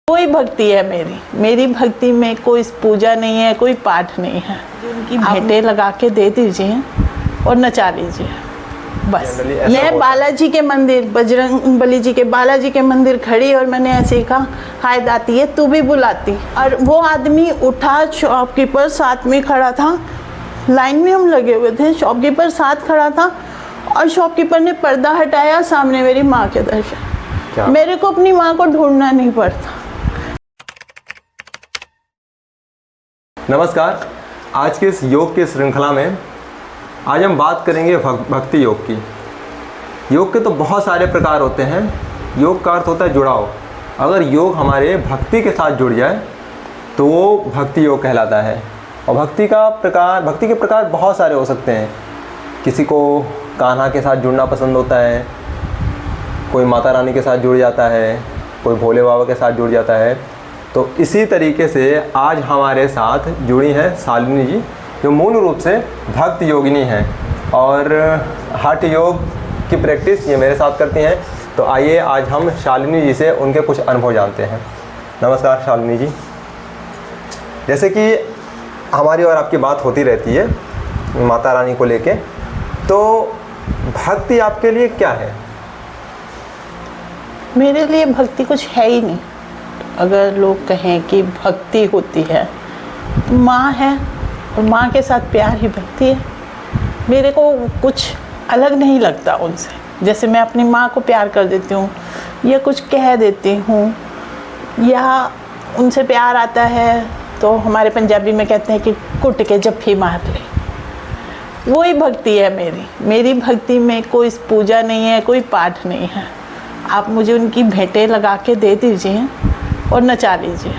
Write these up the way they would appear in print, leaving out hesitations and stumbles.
कोई भक्ति है मेरी भक्ति में कोई पूजा नहीं है, कोई पाठ नहीं है। उनकी भेंटें लगा के दे दीजिए और नचा लीजिए बस। मैं बालाजी के मंदिर, बजरंगबली जी के, बालाजी के मंदिर खड़ी और मैंने ऐसे ही कहा, हाय दाती है तू भी बुलाती। और वो आदमी उठा, शॉपकीपर साथ में खड़ा था, लाइन में हम लगे हुए थे, शॉपकीपर साथ खड़ा था और शॉपकीपर ने पर्दा हटाया, सामने मेरी माँ के दर्शन। मेरे को अपनी माँ को ढूंढना नहीं पड़ता। नमस्कार, आज के इस योग की श्रृंखला में आज हम बात करेंगे भक्ति योग की। योग के तो बहुत सारे प्रकार होते हैं। योग का अर्थ होता है जुड़ाव। अगर योग हमारे भक्ति के साथ जुड़ जाए तो वो भक्ति योग कहलाता है। और भक्ति के प्रकार बहुत सारे हो सकते हैं। किसी को कान्हा के साथ जुड़ना पसंद होता है, कोई माता रानी के साथ जुड़ जाता है, कोई भोले बाबा के साथ जुड़ जाता है। तो इसी तरीके से आज हमारे साथ जुड़ी हैं शालिनी जी, जो मूल रूप से भक्त योगिनी हैं और हठ योग की प्रैक्टिस ये मेरे साथ करती हैं। तो आइए आज हम शालिनी जी से उनके कुछ अनुभव जानते हैं। नमस्कार शालिनी जी। जैसे कि हमारी और आपकी बात होती रहती है माता रानी को लेके, तो भक्ति आपके लिए क्या है? मेरे लिए भक्ति कुछ है ही नहीं। अगर लोग कहें कि भक्ति होती है तो माँ है और माँ के साथ प्यार ही भक्ति है। मेरे को कुछ अलग नहीं लगता उनसे। जैसे मैं अपनी माँ को प्यार कर देती हूँ या कुछ कह देती हूँ या उनसे प्यार आता है तो हमारे पंजाबी में कहते हैं कि कुट के जप्फी मार ले। वही भक्ति है मेरी भक्ति में कोई पूजा नहीं है, कोई पाठ नहीं है। आप मुझे उनकी भेंटें लगा के दे दीजिए और नचा लीजिए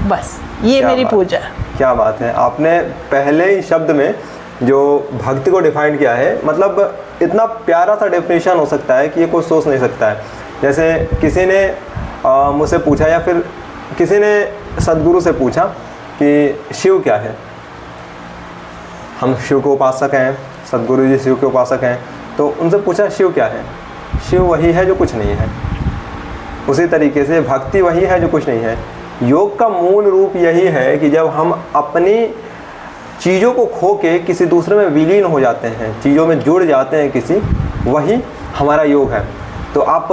बस, ये मेरी पूजा है। क्या बात है, आपने पहले ही शब्द में जो भक्ति को डिफाइन किया है, मतलब इतना प्यारा सा डेफिनेशन हो सकता है कि ये कोई सोच नहीं सकता है। जैसे किसी ने मुझसे पूछा या फिर किसी ने सदगुरु से पूछा कि शिव क्या है। हम शिव के उपासक हैं, सदगुरु जी शिव के उपासक हैं, तो उनसे पूछा शिव क्या है। शिव वही है जो कुछ नहीं है। उसी तरीके से भक्ति वही है जो कुछ नहीं है। योग का मूल रूप यही है कि जब हम अपनी चीज़ों को खो के किसी दूसरे में विलीन हो जाते हैं, चीज़ों में जुड़ जाते हैं किसी, वही हमारा योग है। तो आप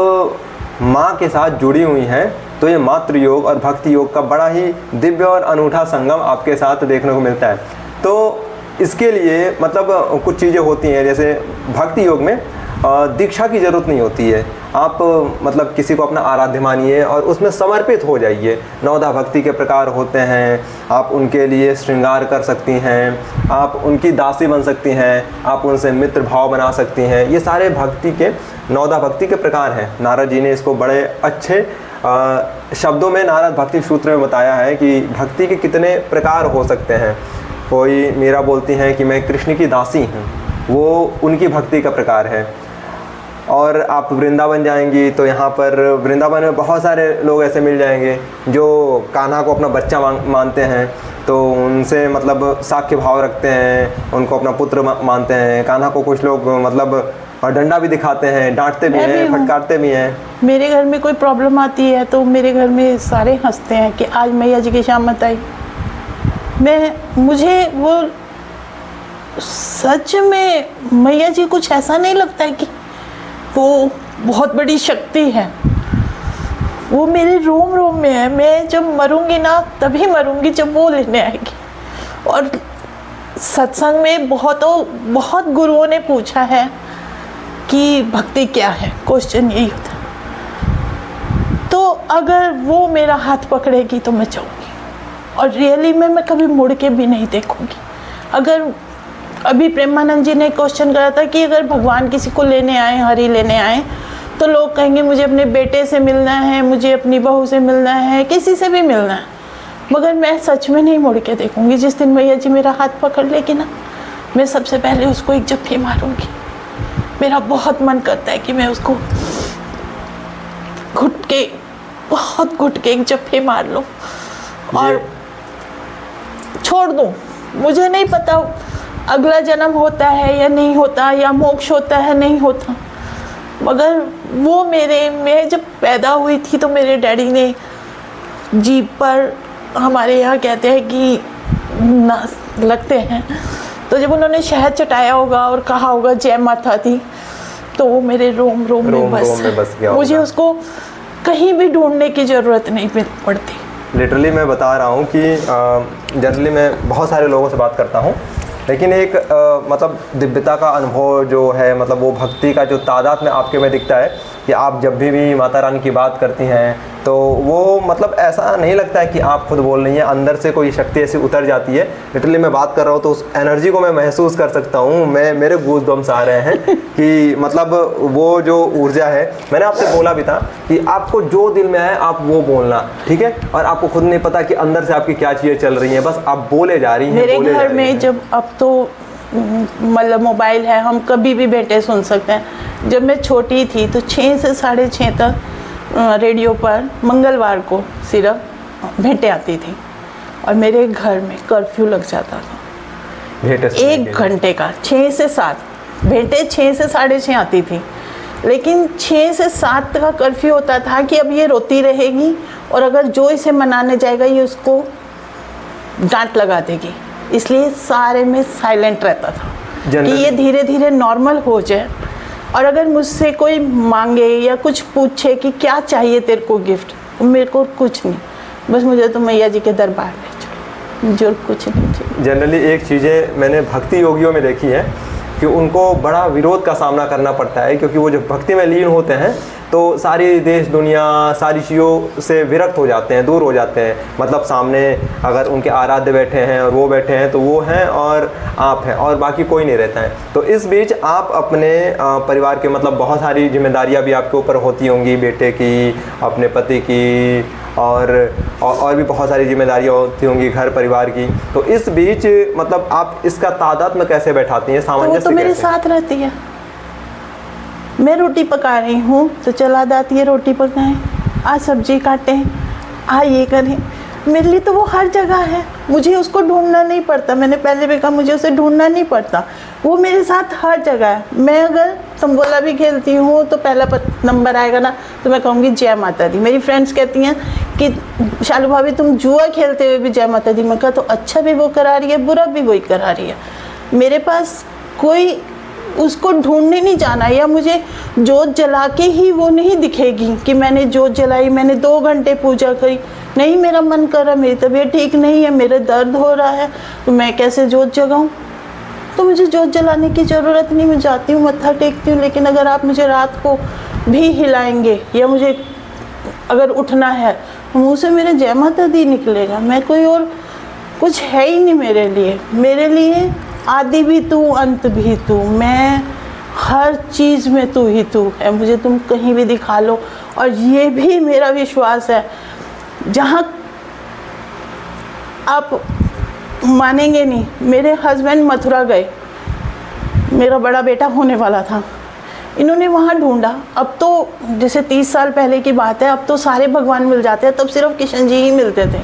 माँ के साथ जुड़ी हुई हैं, तो ये मातृ योग और भक्ति योग का बड़ा ही दिव्य और अनूठा संगम आपके साथ देखने को मिलता है। तो इसके लिए मतलब कुछ चीज़ें होती हैं। जैसे भक्ति योग में दीक्षा की ज़रूरत नहीं होती है। आप मतलब किसी को अपना आराध्य मानिए और उसमें समर्पित हो जाइए। नवधा भक्ति के प्रकार होते हैं। आप उनके लिए श्रृंगार कर सकती हैं, आप उनकी दासी बन सकती हैं, आप उनसे मित्र भाव बना सकती हैं। ये सारे भक्ति के नवधा भक्ति के प्रकार हैं। नारद जी ने इसको बड़े अच्छे शब्दों में नारद भक्ति सूत्र में बताया है कि भक्ति के कितने प्रकार हो सकते हैं। कोई मीरा बोलती हैं कि मैं कृष्ण की दासी हूँ, वो उनकी भक्ति का प्रकार है। और आप वृंदावन जाएंगी तो यहाँ पर वृंदावन में बहुत सारे लोग ऐसे मिल जाएंगे जो कान्हा को अपना बच्चा मानते हैं, तो उनसे मतलब साख्य भाव रखते हैं, उनको अपना पुत्र मानते हैं। कान्हा को कुछ लोग मतलब डंडा भी दिखाते हैं, डांटते भी हैं, फटकारते भी हैं। मेरे घर में कोई प्रॉब्लम आती है तो मेरे घर में सारे हंसते हैं कि आज मैया जी की शामत आई। मुझे वो सच में मैया जी कुछ ऐसा नहीं लगता है कि वो बहुत बड़ी शक्ति है। वो मेरे रोम रोम में है। मैं जब मरूंगी ना तभी मरूंगी जब वो लेने आएगी। और सत्संग में बहुत गुरुओं ने पूछा है कि भक्ति क्या है, क्वेश्चन यही होता है। तो अगर वो मेरा हाथ पकड़ेगी तो मैं जाऊंगी और रियली में मैं कभी मुड़ के भी नहीं देखूंगी। अगर अभी प्रेमानंद जी ने क्वेश्चन करा था कि अगर भगवान किसी को लेने आए, हरि लेने आए, तो लोग कहेंगे मुझे अपने बेटे से मिलना है, मुझे अपनी बहू से मिलना है, किसी से भी मिलना है, मगर मैं सच में नहीं मुड़ के देखूंगी। जिस दिन मैया जी मेरा हाथ पकड़ लेगी ना, मैं सबसे पहले उसको एक जप्फी मारूंगी। मेरा बहुत मन करता है कि मैं उसको बहुत घुट के एक जप्फी मार लूँ और छोड़ दूँ। मुझे नहीं पता अगला जन्म होता है या नहीं होता, या मोक्ष होता है नहीं होता, मगर वो मैं जब पैदा हुई थी तो मेरे डैडी ने जीभ पर हमारे यहाँ कहते हैं कि लगते हैं, तो जब उन्होंने शहद चटाया होगा और कहा होगा जय माता दी, तो वो मेरे रोम रोम में बस गया। मुझे उसको कहीं भी ढूंढने की ज़रूरत नहीं पड़ती। लिटरली मैं बता रहा हूँ कि जनरली मैं बहुत सारे लोगों से बात करता हूँ, लेकिन एक मतलब दिव्यता का अनुभव जो है, मतलब वो भक्ति का जो तादाद में आपके में दिखता है कि आप जब भी माता रानी की बात करती हैं तो वो मतलब ऐसा नहीं लगता है कि आप खुद बोल रही हैं, अंदर से कोई शक्ति ऐसी उतर जाती है। लिटरली मैं बात कर रहा हूँ तो उस एनर्जी को मैं महसूस कर सकता हूँ। मेरे गूज़बम्स आ रहे हैं कि मतलब वो जो ऊर्जा है, मैंने आपसे बोला भी था कि आपको जो दिल में आए आप वो बोलना, ठीक है, और आपको खुद नहीं पता कि अंदर से आपकी क्या चीज़ें चल रही हैं, बस आप बोले जा रही हैं। मेरे घर में जब अब तो मतलब मोबाइल है, हम कभी भी बैठे सुन सकते हैं। जब मैं छोटी थी तो 6 से 6:30 तक रेडियो पर मंगलवार को सिर्फ भेंटें आती थी और मेरे घर में कर्फ्यू लग जाता था 1 घंटे का। 6 से 7 भेंटें 6 से 6:30 आती थी, लेकिन 6 से 7 का कर्फ्यू होता था कि अब ये रोती रहेगी और अगर जो इसे मनाने जाएगा ये उसको डांट लगा देगी, इसलिए सारे में साइलेंट रहता था कि ये धीरे धीरे नॉर्मल हो जाए। और अगर मुझसे कोई मांगे या कुछ पूछे कि क्या चाहिए तेरे को गिफ्ट, मेरे को कुछ नहीं, बस मुझे तो मैया जी के दरबार ले चलो, मुझे कुछ नहीं चाहिए। जनरली एक चीज़ें मैंने भक्ति योगियों में देखी है कि उनको बड़ा विरोध का सामना करना पड़ता है, क्योंकि वो जो भक्ति में लीन होते हैं तो सारी देश दुनिया सारी चीज़ों से विरक्त हो जाते हैं, दूर हो जाते हैं। मतलब सामने अगर उनके आराध्य बैठे हैं और वो बैठे हैं तो वो हैं और आप हैं और बाकी कोई नहीं रहता है। तो इस बीच आप अपने परिवार के मतलब बहुत सारी जिम्मेदारियां भी आपके ऊपर होती होंगी, बेटे की, अपने पति की, और भी बहुत सारी जिम्मेदारियां होती होंगी घर परिवार की। तो इस बीच मतलब आप इसका तादाद में कैसे बैठाती हैं, सामंजस्य तो मेरे साथ रहती है। मैं रोटी पका रही हूँ तो चला जाती है रोटी पकाएं, आज सब्जी काटें, ये करें। मेरे लिए तो वो हर जगह है, मुझे उसको ढूंढना नहीं पड़ता। मैंने पहले भी कहा मुझे उसे ढूंढना नहीं पड़ता, वो मेरे साथ हर जगह है। मैं अगर तंबोला भी खेलती हूँ तो पहला नंबर आएगा ना तो मैं कहूँगी जय माता दी। मेरी फ्रेंड्स कहती हैं कि शालू भाभी तुम जुआ खेलते हुए भी जय माता दी। मैं कहा तो अच्छा भी वो करा रही है, बुरा भी वही करा रही है। मेरे पास कोई उसको ढूंढने नहीं जाना, या मुझे जोत जला के ही वो नहीं दिखेगी कि मैंने जोत जलाई, मैंने 2 घंटे पूजा करी। नहीं, मेरा मन कर रहा, मेरी तबीयत ठीक नहीं है, मेरे दर्द हो रहा है, तो मैं कैसे जोत जगाऊं? तो मुझे जोत जलाने की ज़रूरत नहीं, मैं जाती हूँ मत्था टेकती हूँ। लेकिन अगर आप मुझे रात को भी हिलाएंगे या मुझे अगर उठना है, मुँह से मेरे जय माता दी निकलेगा। मैं कोई और कुछ है ही नहीं मेरे लिए आदि भी तू, अंत भी तू, मैं हर चीज़ में तू ही तू है। मुझे तुम कहीं भी दिखा लो। और ये भी मेरा विश्वास है, जहाँ आप मानेंगे नहीं, मेरे हस्बैंड मथुरा गए, मेरा बड़ा बेटा होने वाला था, इन्होंने वहाँ ढूंढा। अब तो जैसे 30 साल पहले की बात है, अब तो सारे भगवान मिल जाते हैं, तब सिर्फ किशन जी ही मिलते थे।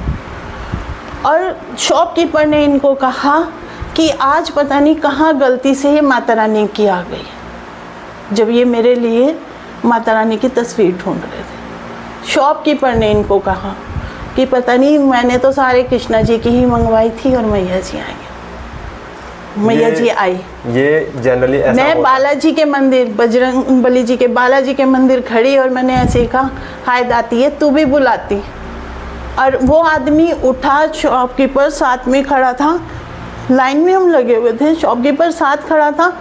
और शॉपकीपर ने इनको कहा कि आज पता नहीं कहाँ गलती से ये माता रानी की आ गई, जब ये मेरे लिए माता रानी की तस्वीर ढूंढ रहे थे। शॉपकीपर ने इनको कहा कि पता नहीं, मैंने तो सारे कृष्णा जी की ही मंगवाई थी और मैया जी आई, मैया जी आई। ये जनरली ऐसा मैं बालाजी के मंदिर, बजरंग बली जी के बालाजी के मंदिर खड़ी और मैंने ऐसे कहा, हाय दाती है तू भी बुलाती। और वो आदमी उठा, शॉपकीपर साथ में खड़ा था, लाइन में हम लगे हुए थे, शॉपकीपर साथ खड़ा था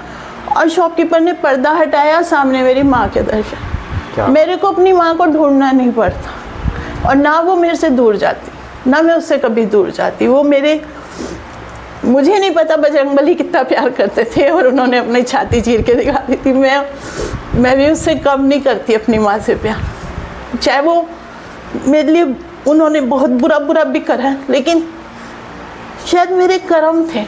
और शॉपकीपर ने पर्दा हटाया, सामने मेरी माँ के दर्शन। मेरे को अपनी माँ को ढूंढना नहीं पड़ता और ना वो मेरे से दूर जाती, ना मैं उससे कभी दूर जाती। वो मुझे नहीं पता बजरंगबली कितना प्यार करते थे और उन्होंने अपनी छाती चीर के दिखा दी थी। मैं भी उससे कम नहीं करती अपनी माँ से प्यार, चाहे वो मेरे लिए उन्होंने बहुत बुरा भी करा है, लेकिन शायद मेरे कर्म थे।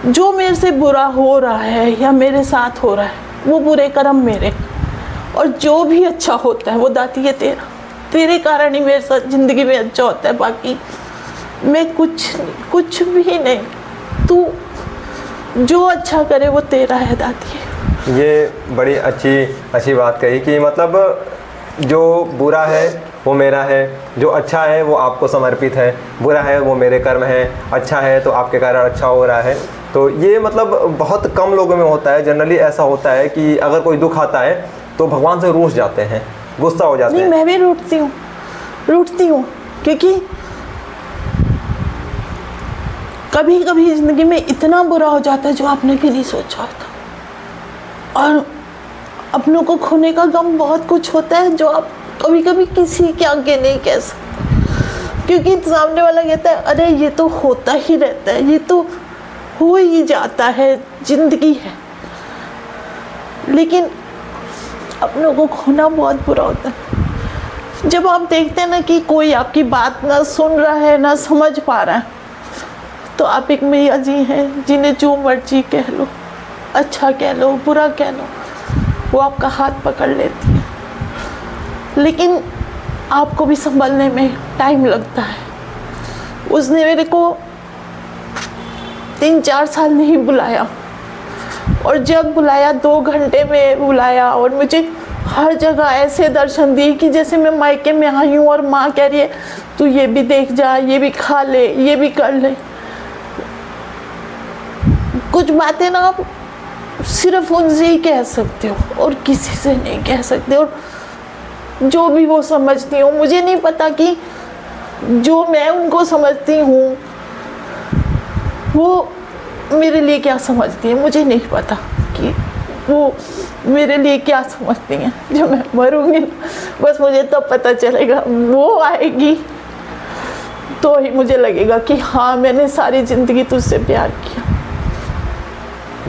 जो मेरे से बुरा हो रहा है या मेरे साथ हो रहा है वो बुरे कर्म मेरे, और जो भी अच्छा होता है वो दाती है तेरे कारण ही मेरे साथ ज़िंदगी में अच्छा होता है। बाकी मैं कुछ भी नहीं, तू जो अच्छा करे वो तेरा है दाती है। ये बड़ी अच्छी बात कही कि मतलब जो बुरा है वो मेरा है, जो अच्छा है वो आपको समर्पित है, बुरा है वो मेरे कर्म है, अच्छा है तो आपके कारण अच्छा हो रहा है। तो ये मतलब बहुत कम लोगों में होता है। जनरली ऐसा होता है कि अगर कोई दुख आता है तो भगवान से रूठ जाते हैं, गुस्सा हो जाते हैं। नहीं, मैं भी रूठती हूँ क्योंकि कभी कभी ज़िंदगी में इतना बुरा हो जाता है जो आपने भी नहीं सोचा होता, और अपनों को खोने का गम बहुत कुछ होता है जो आप कभी कभी किसी के आगे नहीं कह सकते, क्योंकि सामने वाला कहता है अरे ये तो होता ही रहता है, ये तो हो ही जाता है, जिंदगी है। लेकिन अपनों को खोना बहुत बुरा होता है। जब आप देखते हैं ना कि कोई आपकी बात ना सुन रहा है, ना समझ पा रहा है, तो आप एक मैया जी हैं जिन्हें जो मर्जी कह लो, अच्छा कह लो, बुरा कह लो, वो आपका हाथ पकड़ लेती है। लेकिन आपको भी संभलने में टाइम लगता है। उसने मेरे को 3-4 साल नहीं बुलाया, और जब बुलाया 2 घंटे में बुलाया, और मुझे हर जगह ऐसे दर्शन दिए कि जैसे मैं मायके में आई हूँ और माँ कह रही है तू ये भी देख जा, ये भी खा ले, ये भी कर ले। कुछ बातें ना आप सिर्फ उनसे ही कह सकते हो और किसी से नहीं कह सकते, और जो भी वो समझती हूँ, मुझे नहीं पता कि जो मैं उनको समझती हूँ वो मेरे लिए क्या समझती है। मुझे नहीं पता कि वो मेरे लिए क्या समझती हैं। जब मैं मरूंगी बस मुझे तब पता चलेगा। वो आएगी तो ही मुझे लगेगा कि हाँ मैंने सारी ज़िंदगी तुझसे प्यार किया।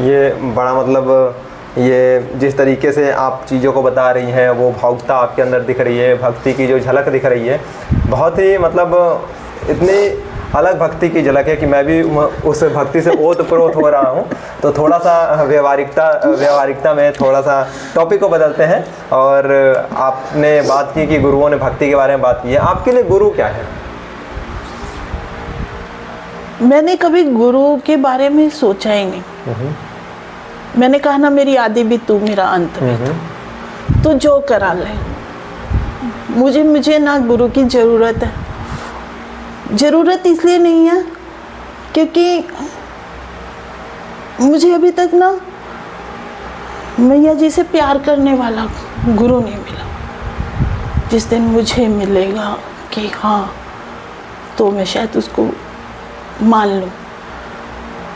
ये बड़ा मतलब ये जिस तरीके से आप चीज़ों को बता रही हैं, वो भावुकता आपके अंदर दिख रही है, भक्ति की जो झलक दिख रही है, बहुत ही मतलब इतनी अलग भक्ति की झलक है कि मैं भी उस भक्ति से ओतप्रोत हो रहा हूँ। तो थोड़ा सा व्यवहारिकता में थोड़ा सा टॉपिक को बदलते हैं। और आपने बात की कि गुरुओं ने भक्ति के बारे में बात की है, आपके लिए गुरु क्या है? मैंने कभी गुरु के बारे में सोचा ही नहीं। मैंने कहा ना मेरी आदि भी तू मेरा अंत भी तू, तो जो करा ले। मुझे ना गुरु की ज़रूरत है। ज़रूरत इसलिए नहीं है क्योंकि मुझे अभी तक ना मैया जी से प्यार करने वाला गुरु नहीं मिला। जिस दिन मुझे मिलेगा कि हाँ, तो मैं शायद उसको मान लूँ।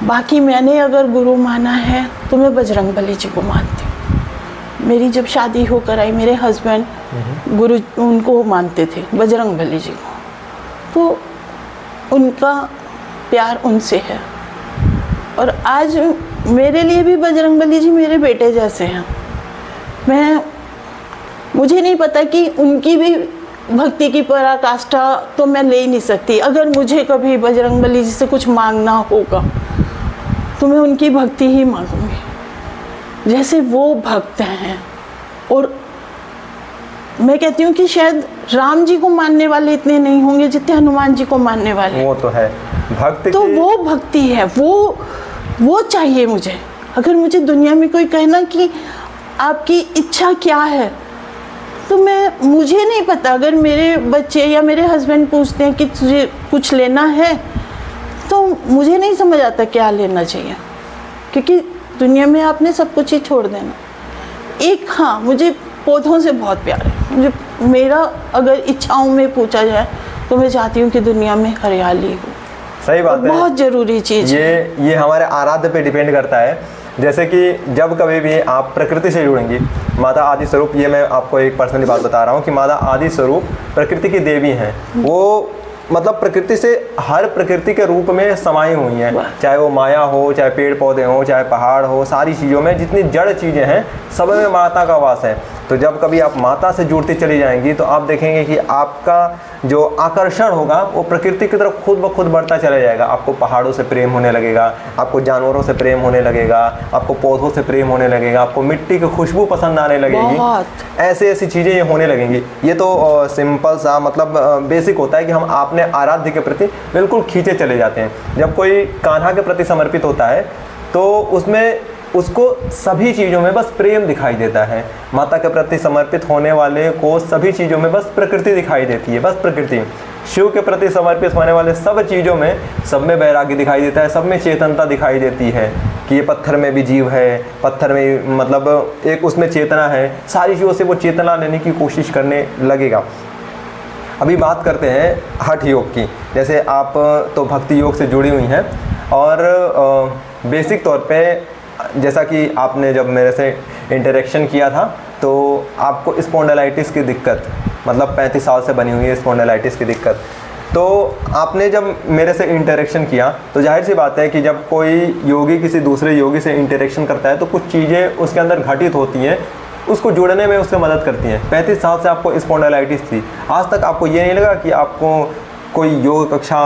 बाकी मैंने अगर गुरु माना है तो मैं बजरंगबली जी को मानती हूँ। मेरी जब शादी होकर आई, मेरे हस्बैंड गुरु उनको मानते थे, बजरंगबली जी को, तो उनका प्यार उनसे है। और आज मेरे लिए भी बजरंगबली जी मेरे बेटे जैसे हैं। मुझे नहीं पता कि उनकी भी भक्ति की पराकाष्ठा तो मैं ले ही नहीं सकती। अगर मुझे कभी बजरंगबली जी से कुछ मांगना होगा तो मैं उनकी भक्ति ही मांगूंगी जैसे वो भक्त हैं। और मैं कहती हूँ कि शायद राम जी को मानने वाले इतने नहीं होंगे जितने हनुमान जी को मानने वाले। वो तो है भक्त तो वो भक्ति है, वो चाहिए मुझे। अगर मुझे दुनिया में कोई कहना कि आपकी इच्छा क्या है, तो मुझे नहीं पता। अगर मेरे बच्चे या मेरे हस्बैंड पूछते हैं कि तुझे कुछ लेना है, तो मुझे नहीं समझ आता क्या लेना चाहिए, क्योंकि दुनिया में आपने सब कुछ ही छोड़ देना। हाँ, मुझे पौधों से बहुत प्यार है। मेरा अगर इच्छाओं में पूछा जाए तो मैं चाहती हूँ कि दुनिया में हरियाली हो। सही बात है, बहुत ज़रूरी चीज़ है। ये हमारे आराध्य पे डिपेंड करता है। जैसे कि जब कभी भी आप प्रकृति से जुड़ेंगी, माता आदि स्वरूप, ये मैं आपको एक पर्सनली बात बता रहा हूँ कि माता आदि स्वरूप प्रकृति की देवी हैं। वो मतलब प्रकृति से हर प्रकृति के रूप में समाई हुई हैं, चाहे वो माया हो, चाहे पेड़ पौधे हो, चाहे पहाड़ हो, सारी चीज़ों में जितनी जड़ चीज़ें हैं सब में माता का वास है। तो जब कभी आप माता से जुड़ती चली जाएंगी तो आप देखेंगे कि आपका जो आकर्षण होगा वो प्रकृति की तरफ खुद ब खुद बढ़ता चला जाएगा। आपको पहाड़ों से प्रेम होने लगेगा, आपको जानवरों से प्रेम होने लगेगा, आपको पौधों से प्रेम होने लगेगा, आपको मिट्टी की खुशबू पसंद आने लगेगी। ऐसी चीज़ें ये होने लगेंगी। ये तो सिंपल सा मतलब बेसिक होता है कि हम अपने आराध्य के प्रति बिल्कुल खींचे चले जाते हैं। जब कोई कान्हा के प्रति समर्पित होता है तो उसमें उसको सभी चीज़ों में बस प्रेम दिखाई देता है। माता के प्रति समर्पित होने वाले को सभी चीज़ों में बस प्रकृति दिखाई देती है, बस प्रकृति। शिव के प्रति समर्पित होने वाले सब चीज़ों में, सब में वैराग्य दिखाई देता है, सब में चेतनता दिखाई देती है कि ये पत्थर में भी जीव है, पत्थर में मतलब एक उसमें चेतना है, सारी चीज़ों से वो चेतना लेने की कोशिश करने लगेगा। अभी बात करते हैं हठ योग की। जैसे आप तो भक्ति योग से जुड़ी हुई हैं और बेसिक तौर पे जैसा कि आपने जब मेरे से इंटरेक्शन किया था तो आपको स्पॉन्डिलाइटिस की दिक्कत, मतलब 35 साल से बनी हुई है स्पॉन्डिलाइटिस की दिक्कत। तो आपने जब मेरे से इंटरेक्शन किया तो जाहिर सी बात है कि जब कोई योगी किसी दूसरे योगी से इंटरेक्शन करता है तो कुछ चीज़ें उसके अंदर घटित होती हैं, उसको जुड़ने में उससे मदद करती हैं। 35 साल से आपको स्पॉन्डिलाइटिस थी, आज तक आपको ये नहीं लगा कि आपको कोई योग कक्षा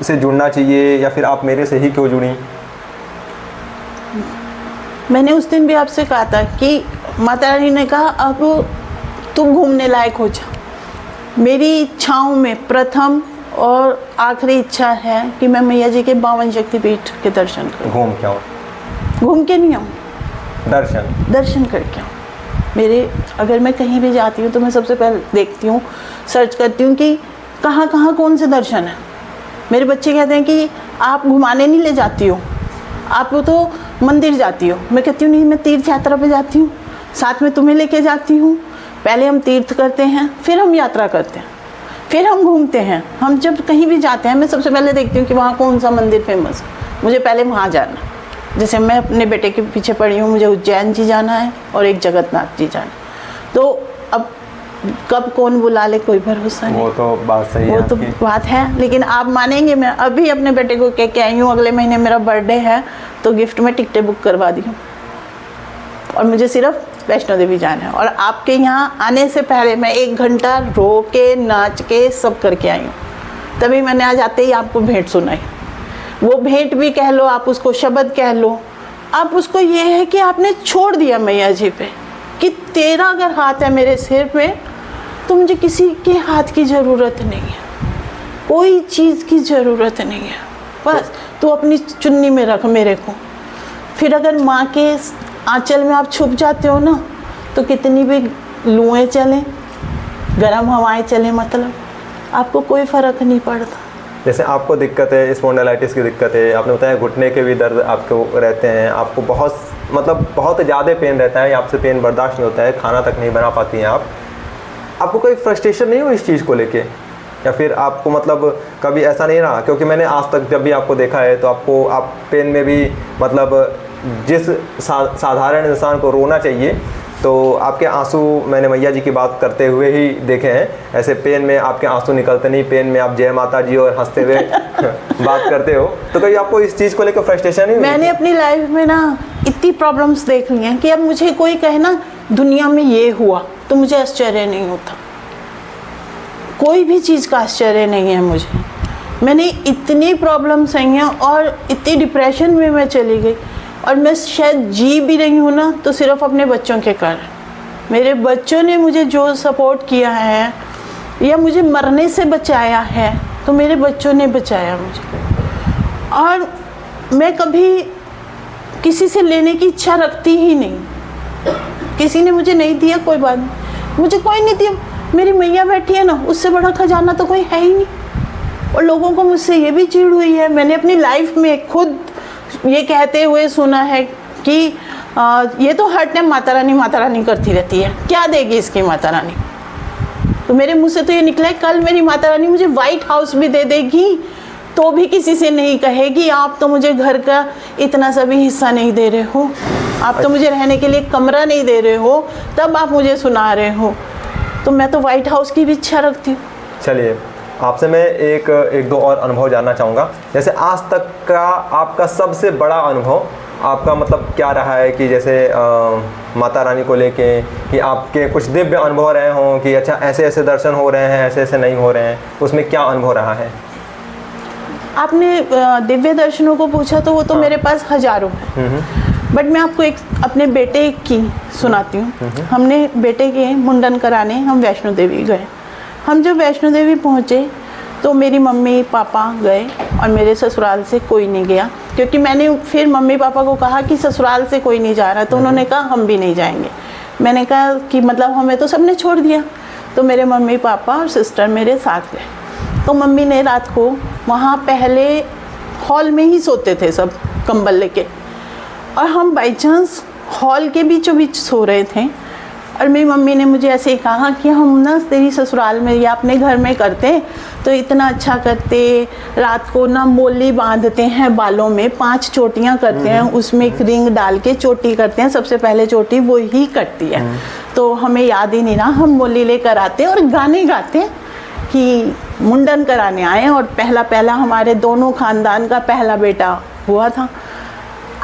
से जुड़ना चाहिए या फिर आप मेरे से ही क्यों जुड़ी? मैंने उस दिन भी आपसे कहा था कि माता रानी ने कहा अब तुम घूमने लायक हो जा। मेरी इच्छाओं में प्रथम और आखिरी इच्छा है कि मैं मैया जी के 52 शक्तिपीठ के दर्शन करूं। घूम क्या हो? घूम के नहीं आऊँ, दर्शन करके आऊँ। मेरे अगर मैं कहीं भी जाती हूँ तो मैं सबसे पहले देखती हूँ, सर्च करती हूँ कि कहाँ कहाँ कौन से दर्शन है। मेरे बच्चे कहते हैं कि आप घुमाने नहीं ले जाती हो, आप तो मंदिर जाती हो। मैं कहती हूँ नहीं, मैं तीर्थ यात्रा पे जाती हूँ, साथ में तुम्हें लेके जाती हूँ। पहले हम तीर्थ करते हैं, फिर हम यात्रा करते हैं, फिर हम घूमते हैं। हम जब कहीं भी जाते हैं मैं सबसे पहले देखती हूँ कि वहाँ कौन सा मंदिर फेमस है, मुझे पहले वहाँ जाना। जैसे मैं अपने बेटे के पीछे पड़ी हूँ, मुझे उज्जैन जी जाना है और एक जगन्नाथ जी जाना। तो अब कब कौन बुला ले कोई भरोसा नहीं। वो तो बात सही है, वो तो बात है, लेकिन आप मानेंगे मैं अभी अपने बेटे को कह के आई हूँ अगले महीने मेरा बर्थडे है तो गिफ्ट में टिकटें बुक करवा दी हूँ और मुझे सिर्फ वैष्णो देवी जाना है। और आपके यहाँ आने से पहले मैं 1 घंटा रो के नाच के सब करके आई हूँ, तभी मैंने आज आते ही आपको भेंट सुनाई। वो भेंट भी कह लो, आप उसको शब्द कह लो, आप उसको ये है कि आपने छोड़ दिया मैया जी पे कि तेरा अगर हाथ है मेरे सिर पे तो मुझे किसी के हाथ की ज़रूरत नहीं है, कोई चीज़ की ज़रूरत नहीं है, बस तू अपनी चुन्नी में रख मेरे को। फिर अगर माँ के आंचल में आप छुप जाते हो ना तो कितनी भी लुएं चलें, गर्म हवाएं चलें, मतलब आपको कोई फ़र्क नहीं पड़ता। जैसे आपको दिक्कत है, स्पॉन्डिलाइटिस की दिक्कत है, आपने बताया घुटने के भी दर्द आपको रहते हैं, आपको बहुत ज़्यादा पेन रहता है, आपसे पेन बर्दाश्त नहीं होता है, खाना तक नहीं बना पाती हैं आपको कोई फ्रस्ट्रेशन नहीं हुई इस चीज़ को लेके? या फिर आपको मतलब कभी ऐसा नहीं रहा? क्योंकि मैंने आज तक जब भी आपको देखा है तो आप पेन में भी मतलब जिस साधारण इंसान को रोना चाहिए तो आपके आंसू मैंने मैया जी की बात करते हुए ही देखे हैं। ऐसे पेन में आपके आंसू निकलते नहीं, पेन में आप जय माता जी और हंसते हुए बात करते हो। तो कभी आपको इस चीज़ को लेकर फ्रस्ट्रेशन नहीं हुई? मैंने अपनी लाइफ में ना इतनी प्रॉब्लम्स देख ली हैं कि अब मुझे कोई कहे ना दुनिया में ये हुआ तो मुझे आश्चर्य नहीं होता, कोई भी चीज़ का आश्चर्य नहीं है मुझे। मैंने इतनी प्रॉब्लम्स सही हैं और इतनी डिप्रेशन में मैं चली गई और मैं शायद जी भी रही हूँ ना तो सिर्फ अपने बच्चों के कारण। मेरे बच्चों ने मुझे जो सपोर्ट किया है या मुझे मरने से बचाया है तो मेरे बच्चों ने बचाया मुझे। और मैं कभी किसी से लेने की इच्छा रखती ही नहीं, किसी ने मुझे नहीं दिया कोई बात नहीं, मुझे कोई नहीं दिया, मेरी मैया बैठी है ना, उससे बड़ा खजाना तो कोई है ही नहीं। और लोगों को मुझसे ये भी चिढ़ हुई है, मैंने अपनी लाइफ में खुद ये कहते हुए सुना है कि ये तो हर टाइम माता रानी करती रहती है, क्या देगी इसकी माता रानी। तो मेरे मुंह से तो ये निकला है कल मेरी माता रानी मुझे व्हाइट हाउस भी दे देगी तो भी किसी से नहीं कहेगी आप तो मुझे घर का इतना सा भी हिस्सा नहीं दे रहे हो, आप तो मुझे रहने के लिए कमरा नहीं दे रहे हो, तब आप मुझे सुना रहे हो। तो मैं तो व्हाइट हाउस की भी इच्छा रखती हूँ। चलिए आपसे मैं एक दो और अनुभव जानना चाहूँगा। जैसे आज तक का आपका सबसे बड़ा अनुभव आपका मतलब क्या रहा है कि जैसे माता रानी को लेके कि आपके कुछ दिव्य अनुभव रहे हों कि अच्छा ऐसे ऐसे दर्शन हो रहे हैं, ऐसे ऐसे नहीं हो रहे हैं, उसमें क्या अनुभव रहा है? आपने दिव्य दर्शनों को पूछा तो वो तो मेरे पास हजारों हैं, बट मैं आपको एक अपने बेटे की सुनाती हूँ। हमने बेटे के मुंडन कराने हम वैष्णो देवी गए। हम जब वैष्णो देवी पहुँचे तो मेरी मम्मी पापा गए और मेरे ससुराल से कोई नहीं गया, क्योंकि मैंने फिर मम्मी पापा को कहा कि ससुराल से कोई नहीं जा रहा, तो उन्होंने कहा हम भी नहीं जाएंगे। मैंने कहा कि मतलब हमें तो सबने छोड़ दिया। तो मेरे मम्मी पापा और सिस्टर मेरे साथ गए। तो मम्मी ने रात को वहाँ पहले हॉल में ही सोते थे सब कंबल लेके, और हम बाई चांस हॉल के बीचों बीच सो रहे थे। और मेरी मम्मी ने मुझे ऐसे ही कहा कि हम ना तेरी ससुराल में या अपने घर में करते तो इतना अच्छा करते, रात को ना मोली बांधते हैं बालों में, 5 चोटियाँ करते हैं, उसमें एक रिंग डाल के चोटी करते हैं, सबसे पहले चोटी वो ही कटती है। तो हमें याद ही नहीं रहा, हम मोली लेकर आते और गाने गाते कि मुंडन कराने आए, और पहला हमारे दोनों खानदान का पहला बेटा हुआ था।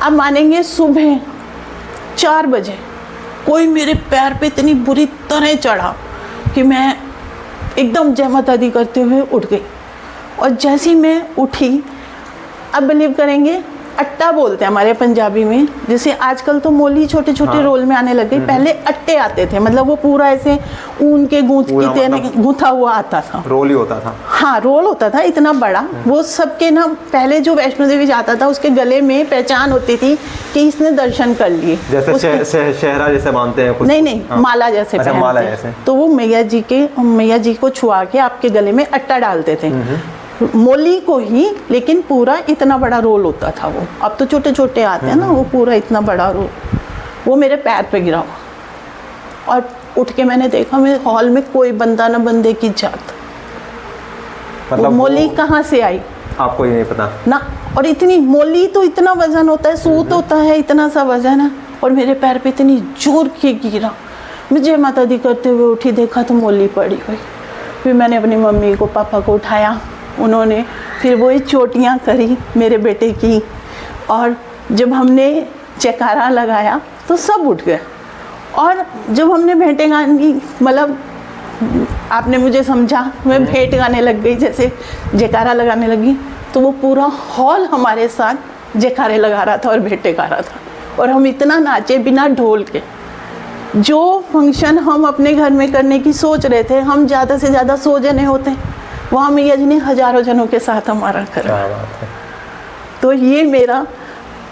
अब मानेंगे सुबह 4 बजे कोई मेरे पैर पे इतनी बुरी तरह चढ़ा कि मैं एकदम जय माता दी करते हुए उठ गई। और जैसी मैं उठी, अब बिलीव करेंगे, अट्टा बोलते हैं हमारे पंजाबी में, जैसे आजकल तो मोली छोटे छोटे रोल में आने लग गई, पहले अट्टे आते थे, मतलब वो पूरा ऐसे ऊन के गूंथ की गूंथा हुआ आता था, रोल ही होता था। हाँ, रोल होता था इतना बड़ा। वो सबके ना पहले जो वैष्णो देवी जाता था उसके गले में पहचान होती थी कि इसने दर्शन कर लिए, जैसे शहरा जैसे बांधते हैं कुछ। नहीं, हाँ। माला जैसे अच्छा, पहनते माला हैं। जैसे। तो वो मैया जी को छुआ के आपके गले में अट्टा डालते थे, मोली को ही, लेकिन पूरा इतना बड़ा रोल होता था वो। अब तो छोटे छोटे आते हैं ना, वो पूरा इतना बड़ा रोल, वो मेरे पैर पे गिरा हुआ। और उठ के मैंने देखा, मेरे हॉल में कोई बंदा ना बंदे की जात, मतलब वो मोली कहाँ से आई आपको ये नहीं पता ना। और इतनी मोली तो इतना वजन होता है, सूत होता है, इतना सा वजन है, और मेरे पैर पे इतनी जोर के गिरा। मुझे माता दी करते हुए उठी, देखा तो मोली पड़ी हुई। फिर मैंने अपनी मम्मी को पापा को उठाया, उन्होंने फिर वही चोटियाँ करी मेरे बेटे की, और जब हमने जयकारा लगाया तो सब उठ गए। और जब हमने भेंटें गानी, मतलब आपने मुझे समझा, मैं भेंट गाने लग गई, जैसे जयकारा लगाने लगी, तो वो पूरा हॉल हमारे साथ जयकारे लगा रहा था और भेंटें गा रहा था। और हम इतना नाचे बिना ढोल के। जो फंक्शन हम अपने घर में करने की सोच रहे थे, हम ज़्यादा से ज़्यादा 100 जने होते, वहाँ मैया जी ने हज़ारों जनों के साथ हमारा करा। क्या बात है। तो ये मेरा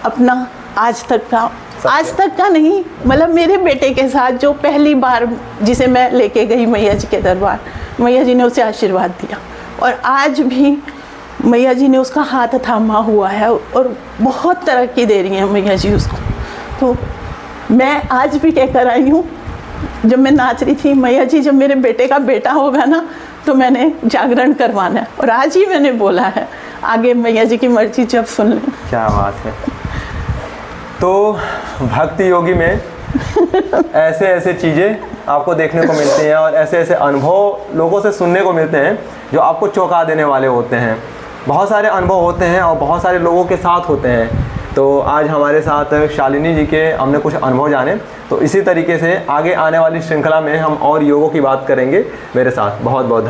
अपना आज तक का नहीं, मतलब मेरे बेटे के साथ जो पहली बार जिसे मैं लेके गई मैया जी के दरबार, मैया जी ने उसे आशीर्वाद दिया, और आज भी मैया जी ने उसका हाथ थामा हुआ है, और बहुत तरक्की दे रही है मैया जी उसको। तो मैं आज भी कहकर आई हूँ, जब मैं नाच रही थी, मैया जी जब मेरे बेटे का बेटा होगा ना तो मैंने जागरण करवाना है, और आज ही मैंने बोला है, आगे मैया जी की मर्जी जब सुन लें। क्या बात है। तो भक्ति योगी में ऐसे ऐसे चीज़ें आपको देखने को मिलती हैं, और ऐसे ऐसे अनुभव लोगों से सुनने को मिलते हैं जो आपको चौंका देने वाले होते हैं। बहुत सारे अनुभव होते हैं और बहुत सारे लोगों के साथ होते हैं। तो आज हमारे साथ शालिनी जी के हमने कुछ अनुभव जाने, तो इसी तरीके से आगे आने वाली श्रृंखला में हम और योगों की बात करेंगे। मेरे साथ बहुत बहुत धन्यवाद।